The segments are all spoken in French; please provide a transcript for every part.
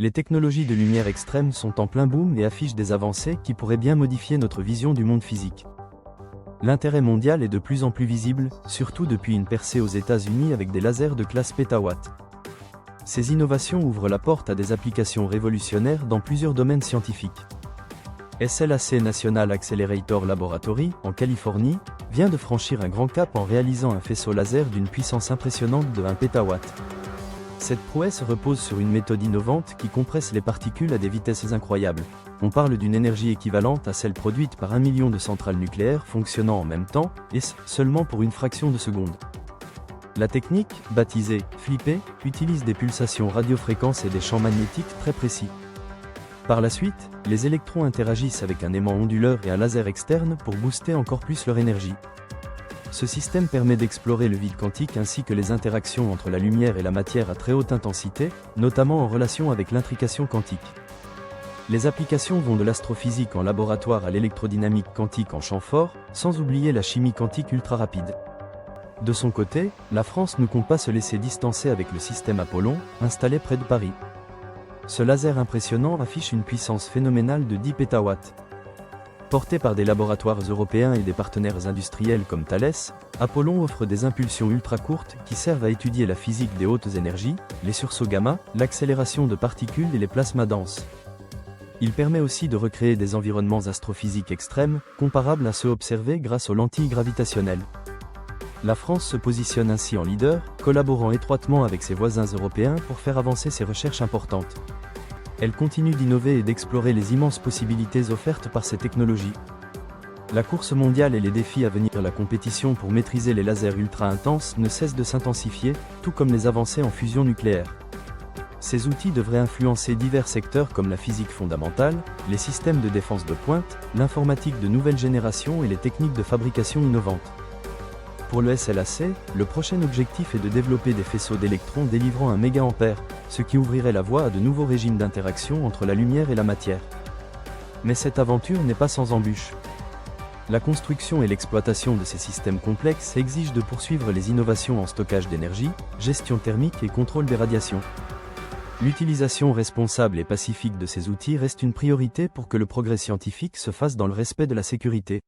Les technologies de lumière extrême sont en plein boom et affichent des avancées qui pourraient bien modifier notre vision du monde physique. L'intérêt mondial est de plus en plus visible, surtout depuis une percée aux États-Unis avec des lasers de classe pétawatt. Ces innovations ouvrent la porte à des applications révolutionnaires dans plusieurs domaines scientifiques. SLAC National Accelerator Laboratory, en Californie, vient de franchir un grand cap en réalisant un faisceau laser d'une puissance impressionnante de 1 pétawatt. Cette prouesse repose sur une méthode innovante qui compresse les particules à des vitesses incroyables. On parle d'une énergie équivalente à celle produite par 1 million de centrales nucléaires fonctionnant en même temps, et ce, seulement pour une fraction de seconde. La technique, baptisée « flippé », utilise des pulsations radiofréquences et des champs magnétiques très précis. Par la suite, les électrons interagissent avec un aimant onduleur et un laser externe pour booster encore plus leur énergie. Ce système permet d'explorer le vide quantique ainsi que les interactions entre la lumière et la matière à très haute intensité, notamment en relation avec l'intrication quantique. Les applications vont de l'astrophysique en laboratoire à l'électrodynamique quantique en champ fort, sans oublier la chimie quantique ultra rapide. De son côté, la France ne compte pas se laisser distancer avec le système Apollon, installé près de Paris. Ce laser impressionnant affiche une puissance phénoménale de 10 pétawatts. Porté par des laboratoires européens et des partenaires industriels comme Thales, Apollon offre des impulsions ultra courtes qui servent à étudier la physique des hautes énergies, les sursauts gamma, l'accélération de particules et les plasmas denses. Il permet aussi de recréer des environnements astrophysiques extrêmes, comparables à ceux observés grâce aux lentilles gravitationnelles. La France se positionne ainsi en leader, collaborant étroitement avec ses voisins européens pour faire avancer ces recherches importantes. Elle continue d'innover et d'explorer les immenses possibilités offertes par ces technologies. La course mondiale et les défis à venir, la compétition pour maîtriser les lasers ultra intenses ne cesse de s'intensifier, tout comme les avancées en fusion nucléaire. Ces outils devraient influencer divers secteurs comme la physique fondamentale, les systèmes de défense de pointe, l'informatique de nouvelle génération et les techniques de fabrication innovantes. Pour le SLAC, le prochain objectif est de développer des faisceaux d'électrons délivrant 1 méga-ampère, ce qui ouvrirait la voie à de nouveaux régimes d'interaction entre la lumière et la matière. Mais cette aventure n'est pas sans embûches. La construction et l'exploitation de ces systèmes complexes exigent de poursuivre les innovations en stockage d'énergie, gestion thermique et contrôle des radiations. L'utilisation responsable et pacifique de ces outils reste une priorité pour que le progrès scientifique se fasse dans le respect de la sécurité.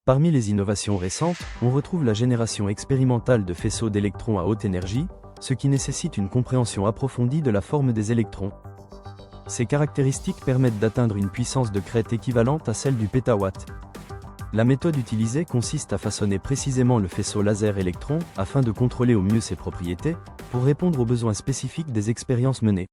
Parmi les innovations récentes, on retrouve la génération expérimentale de faisceaux d'électrons à haute énergie, ce qui nécessite une compréhension approfondie de la forme des électrons. Ces caractéristiques permettent d'atteindre une puissance de crête équivalente à celle du pétawatt. La méthode utilisée consiste à façonner précisément le faisceau laser-électron afin de contrôler au mieux ses propriétés, pour répondre aux besoins spécifiques des expériences menées.